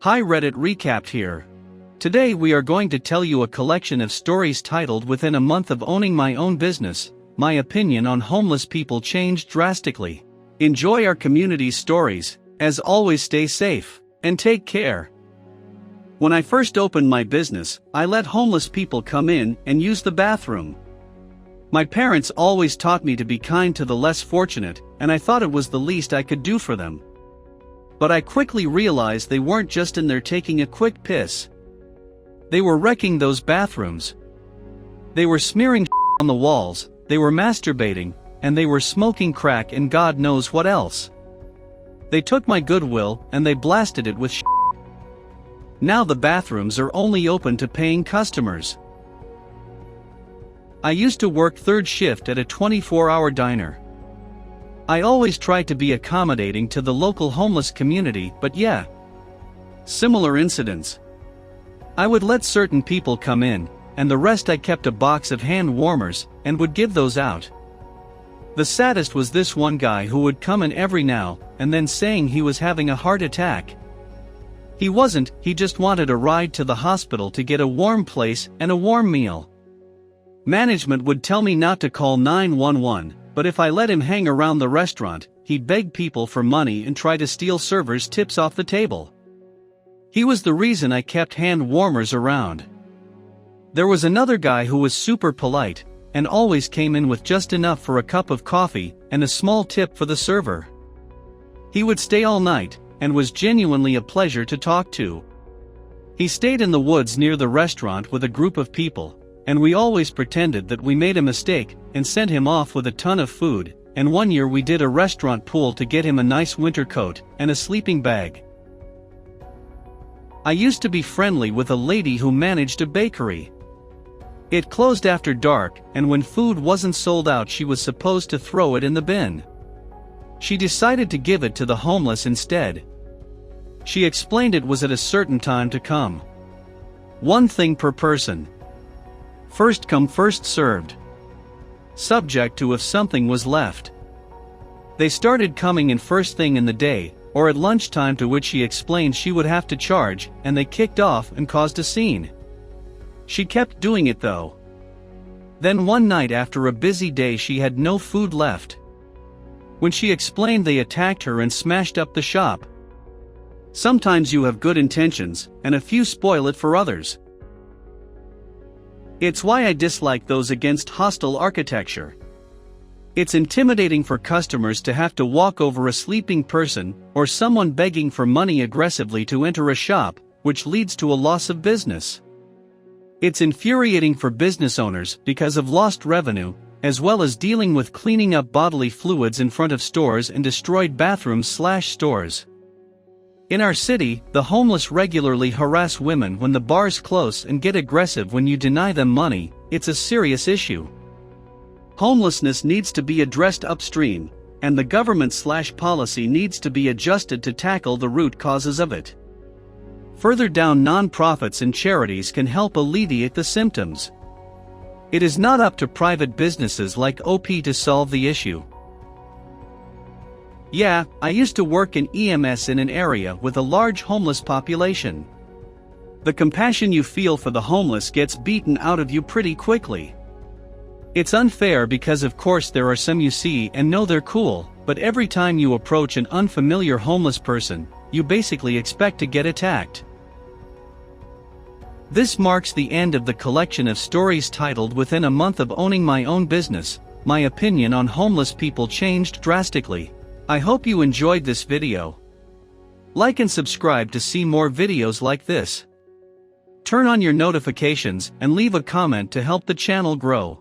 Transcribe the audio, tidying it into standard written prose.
Hi Reddit Recapped here. Today we are going to tell you a collection of stories titled Within a Month of Owning My Own Business, my opinion on homeless people changed drastically. Enjoy our community's stories. As always, stay safe and take care. When I first opened my business, I let homeless people come in and use the bathroom. My parents always taught me to be kind to the less fortunate, and I thought it was the least I could do for them. But I quickly realized they weren't just in there taking a quick piss. They were wrecking those bathrooms. They were smearing on the walls, they were masturbating, and they were smoking crack and God knows what else. They took my goodwill and they blasted it with Now the bathrooms are only open to paying customers. I used to work third shift at a 24-hour diner. I always tried to be accommodating to the local homeless community, but yeah, similar incidents. I would let certain people come in, and the rest I kept a box of hand warmers, and would give those out. The saddest was this one guy who would come in every now and then saying he was having a heart attack. He wasn't, he just wanted a ride to the hospital to get a warm place and a warm meal. Management would tell me not to call 911, but if I let him hang around the restaurant, he'd beg people for money and try to steal servers' tips off the table. He was the reason I kept hand warmers around. There was another guy who was super polite, and always came in with just enough for a cup of coffee and a small tip for the server. He would stay all night, and was genuinely a pleasure to talk to. He stayed in the woods near the restaurant with a group of people, and we always pretended that we made a mistake and sent him off with a ton of food, and one year we did a restaurant pool to get him a nice winter coat and a sleeping bag. I used to be friendly with a lady who managed a bakery. It closed after dark, and when food wasn't sold out she was supposed to throw it in the bin. She decided to give it to the homeless instead. She explained it was at a certain time to come. One thing per person. First come first served. Subject to if something was left. They started coming in first thing in the day, or at lunchtime, to which she explained she would have to charge, and they kicked off and caused a scene. She kept doing it though. Then one night after a busy day she had no food left. When she explained, they attacked her and smashed up the shop. Sometimes you have good intentions, and a few spoil it for others. It's why I dislike those against hostile architecture. It's intimidating for customers to have to walk over a sleeping person, or someone begging for money aggressively to enter a shop, which leads to a loss of business. It's infuriating for business owners because of lost revenue, as well as dealing with cleaning up bodily fluids in front of stores and destroyed bathrooms/stores. In our city, the homeless regularly harass women when the bars close and get aggressive when you deny them money. It's a serious issue. Homelessness needs to be addressed upstream, and the government/policy needs to be adjusted to tackle the root causes of it. Further down, non-profits and charities can help alleviate the symptoms. It is not up to private businesses like OP to solve the issue. Yeah, I used to work in EMS in an area with a large homeless population. The compassion you feel for the homeless gets beaten out of you pretty quickly. It's unfair because of course there are some you see and know they're cool, but every time you approach an unfamiliar homeless person, you basically expect to get attacked. This marks the end of the collection of stories titled Within a Month of Owning My Own Business, my opinion on homeless people changed drastically. I hope you enjoyed this video. Like and subscribe to see more videos like this. Turn on your notifications and leave a comment to help the channel grow.